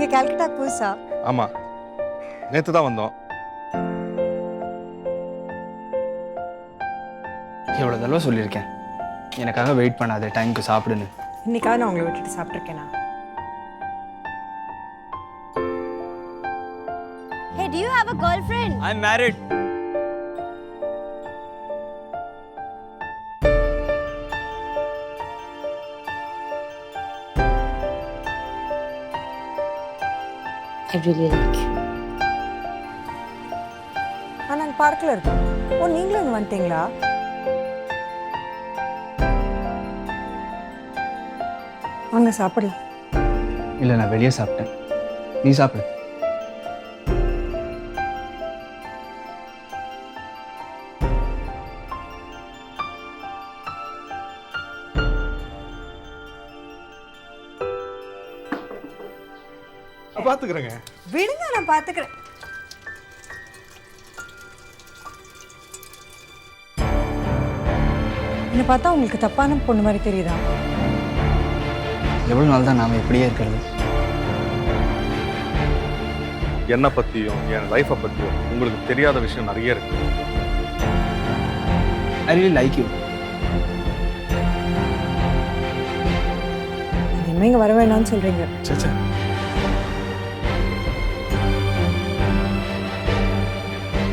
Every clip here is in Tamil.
நீங்க கல்கட்டா புதுசா? ஆமாம், நேற்று தான் வந்தோம். எவ்வளோ தடவை சொல்லியிருக்கேன் எனக்காக வெயிட் பண்ணாத, டைமுக்கு சாப்பிடுன்னு. இன்னைக்காவது நான் உங்களை விட்டுட்டு சாப்பிட்ருக்கேனா? Hey, do you have a girlfriend? I'm married. I really like you. நாங்கள் பார்க்கில் இருக்கோம். ஓ, நீங்களும் இங்கே வந்துட்டீங்களா? வாங்க சாப்பிடலாம். இல்லை, நான் வெளியே சாப்பிட்டேன். நீ சாப்பிடு. பார்த்துக்கிறேங்க. விடுங்க, நான் பார்த்துக்கிறேன். என்னை பார்த்தா உங்களுக்கு தப்பான பொண்ணு மாதிரி தெரியுதா? எவ்வளோ நாள் தான் நாம் இப்படியே இருக்கிறது? என்னை பற்றியும் என் லைஃப்பை பற்றியும் உங்களுக்கு தெரியாத விஷயம் நிறைய இருக்கு. I really like you. இனிமே இங்கே வர வேண்டாம்னு சொல்கிறீங்க. சே,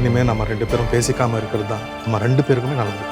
இனிமேல் நம்ம 2 பேரும் பேசிக்காமல் இருக்கிறது தான் நம்ம 2 பேருக்குமே நல்லது.